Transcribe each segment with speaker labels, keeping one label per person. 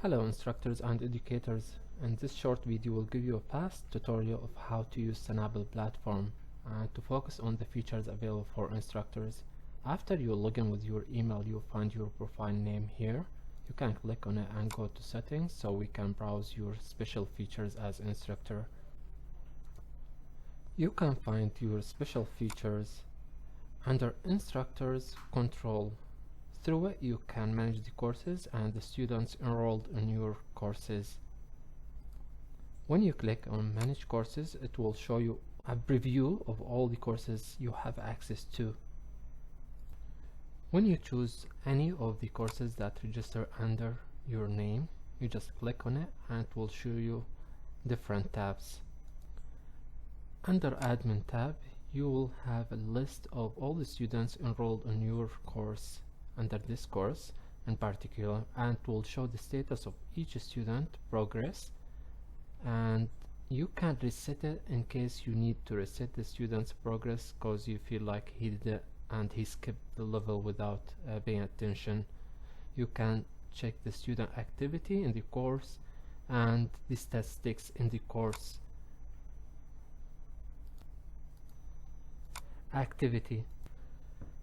Speaker 1: Hello instructors and educators. In this short video will give you a fast tutorial of how to use Sanabel Platform and to focus on the features available for instructors. After you log in with your email, you'll find your profile name here. You can click on it and go to settings so we can browse your special features as instructor. You can find your special features under instructors control. Through it, you can manage the courses and the students enrolled in your courses. When you click on Manage Courses, it will show you a preview of all the courses you have access to. When you choose any of the courses that register under your name, you just click on it and it will show you different tabs. Under Admin tab, you will have a list of all the students enrolled in your course. Under this course in particular, and it will show the status of each student progress, and you can reset it in case you need to reset the student's progress because you feel like he did it and he skipped the level without paying attention. You can check the student activity in the course and the statistics in the course. Activity.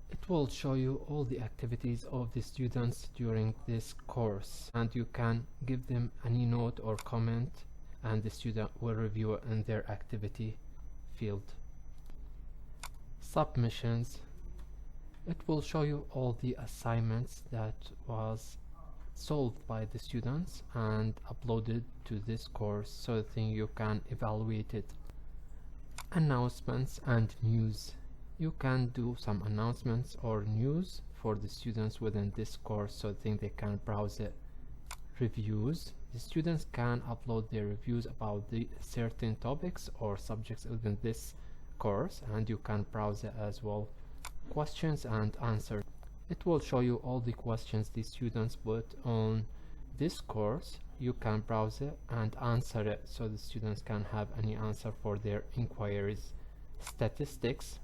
Speaker 1: It will show you all the activities of the students during this course, and you can give them any note or comment and the student will review it in their activity field. Submissions. It will show you all the assignments that was solved by the students and uploaded to this course so that you can evaluate it. Announcements and news. You can do some announcements or news for the students within this course so that they can browse it. Reviews. The students can upload their reviews about the certain topics or subjects within this course, and you can browse it as well. Questions and answers. It will show you all the questions the students put on this course. You can browse it and answer it so the students can have any answer for their inquiries. Statistics.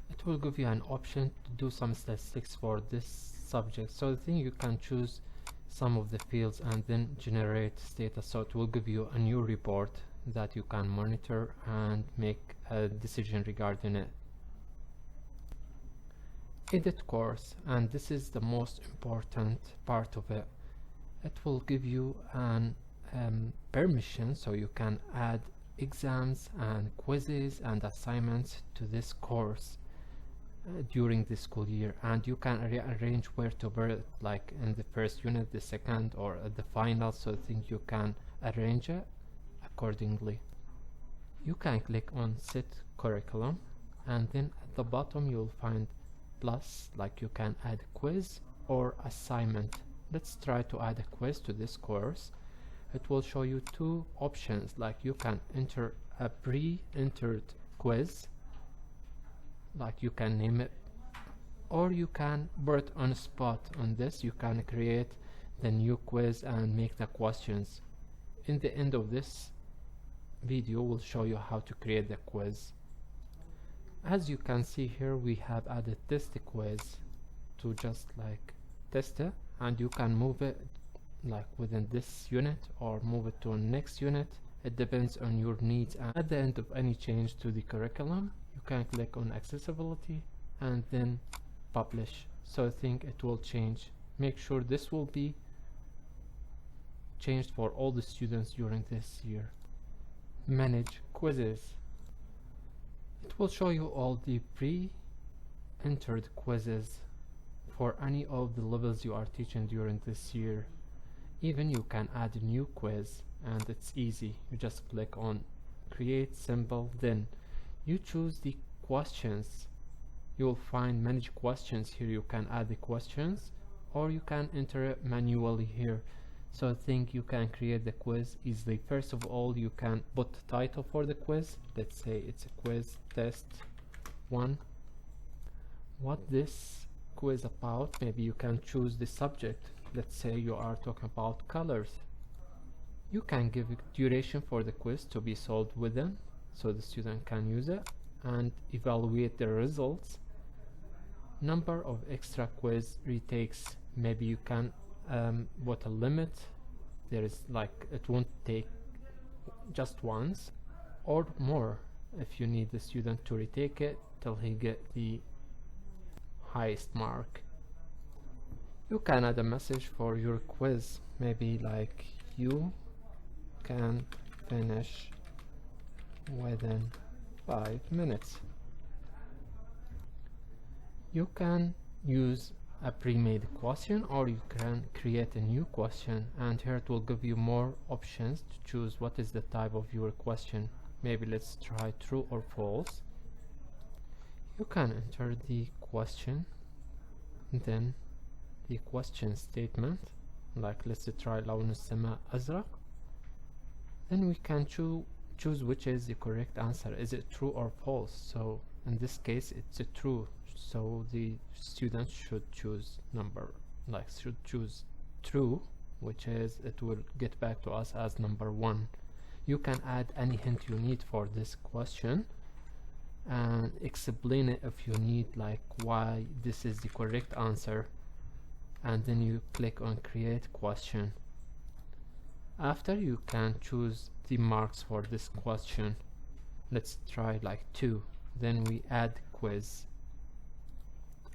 Speaker 1: It will give you an option to do some statistics for this subject, so the thing you can choose some of the fields and then generate status, so it will give you a new report that you can monitor and make a decision regarding it. Edit course, and this is the most important part of it. It will give you an permission so you can add exams and quizzes and assignments to this course during the school year, and you can rearrange where to put it, like in the first unit, the second, or at the final, so I think you can arrange it accordingly. You can click on Set Curriculum, and then at the bottom you'll find plus, like you can add quiz or assignment. Let's try to add a quiz to this course. It will show you two options, like you can enter a pre-entered quiz, like you can name it, or you can put it on spot. On this you can create the new quiz and make the questions. In the end of this video we'll show you how to create the quiz. As you can see here, we have added test quiz to just like test it, and you can move it like within this unit or move it to a next unit. It depends on your needs, and at the end of any change to the curriculum you can click on accessibility and then publish, so I think it will change. Make sure this will be changed for all the students during this year. Manage quizzes. It will show you all the pre-entered quizzes for any of the levels you are teaching during this year. Even you can add a new quiz, and it's easy. You just click on create symbol, then you choose the questions. You'll find manage questions here. You can add the questions or you can enter it manually here, so I think you can create the quiz easily. First of all, you can put the title for the quiz. Let's say it's a quiz test 1. What this quiz about? Maybe you can choose the subject. Let's say you are talking about colors. You can give a duration for the quiz to be solved within, so the student can use it and evaluate the results. Number of extra quiz retakes. Maybe you can put a limit there is like it won't take just once or more if you need the student to retake it till he get the highest mark. You can add a message for your quiz, maybe like you can finish within 5 minutes. You can use a pre-made question, or you can create a new question, and here it will give you more options to choose what is the type of your question. Maybe let's try true or false. You can enter the question, then the question statement, like let's try لون السماء أزرق. Then we can choose which is the correct answer. Is it true or false? So in this case it's a true, so the students should choose true, which is it will get back to us as number 1. You can add any hint you need for this question and explain it if you need, like why this is the correct answer, and then you click on create question. After, you can choose the marks for this question. Let's try like 2. Then we add quiz.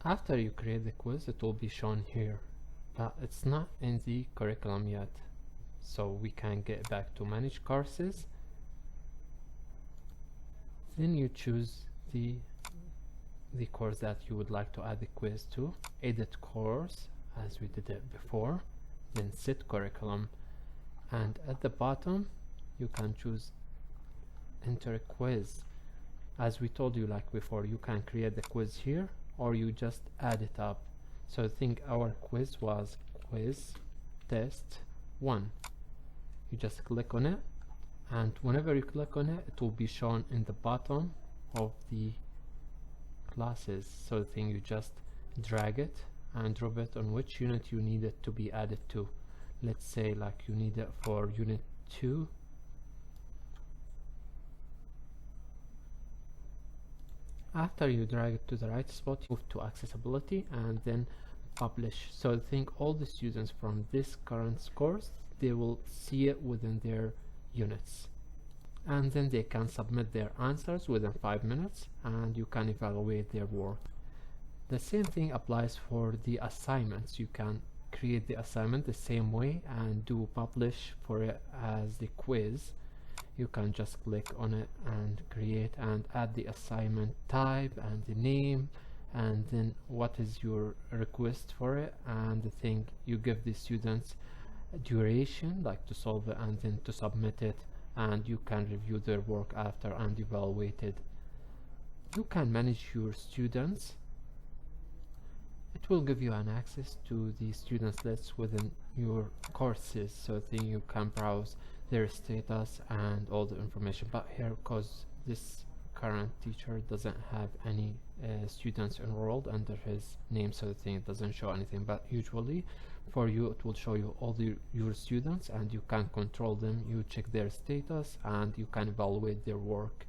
Speaker 1: After you create the quiz, it will be shown here, but it's not in the curriculum yet, so we can get back to manage courses. Then you choose the course that you would like to add the quiz to, edit course as we did it before, then set curriculum, and at the bottom you can choose enter a quiz. As we told you like before, you can create the quiz here or you just add it up. So I think our quiz was quiz test 1. You just click on it, and whenever you click on it, it will be shown in the bottom of the classes. So I think you just drag it and drop it on which unit you need it to be added to. Let's say like you need it for unit 2. After you drag it to the right spot, you move to accessibility and then publish. So I think all the students from this current course, they will see it within their units, and then they can submit their answers within 5 minutes and you can evaluate their work. The same thing applies for the assignments. You can create the assignment the same way and do publish for it as the quiz. You can just click on it and create and add the assignment type and the name, and then what is your request for it, and the thing you give the students a duration like to solve it and then to submit it, and you can review their work after and evaluate it. You can manage your students. It will give you an access to the students list within your courses, so then you can browse their status and all the information. But here, because this current teacher doesn't have any students enrolled under his name, so the thing it doesn't show anything, but usually for you it will show you all your students and you can control them. You check their status and you can evaluate their work.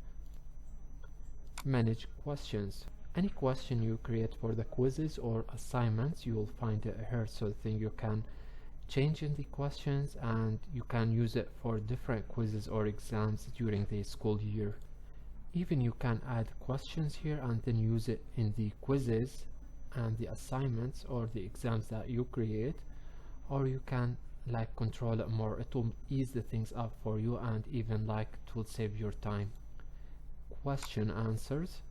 Speaker 1: Manage questions. Any question you create for the quizzes or assignments, you will find it here, so the thing you can change in the questions and you can use it for different quizzes or exams during the school year. Even you can add questions here and then use it in the quizzes and the assignments or the exams that you create, or you can like control it more. It will ease the things up for you and even like it will save your time. Question answers.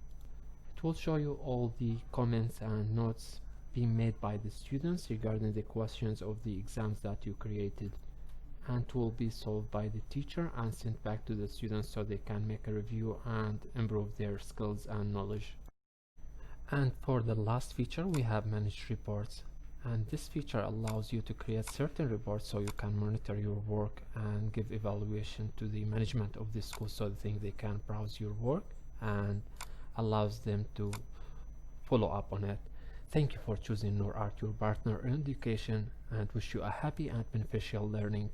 Speaker 1: It will show you all the comments and notes being made by the students regarding the questions of the exams that you created, and it will be solved by the teacher and sent back to the students so they can make a review and improve their skills and knowledge. And for the last feature, we have managed reports, and this feature allows you to create certain reports so you can monitor your work and give evaluation to the management of the school, so they can browse your work and allows them to follow up on it. Thank you for choosing NORART, your partner in education, and wish you a happy and beneficial learning.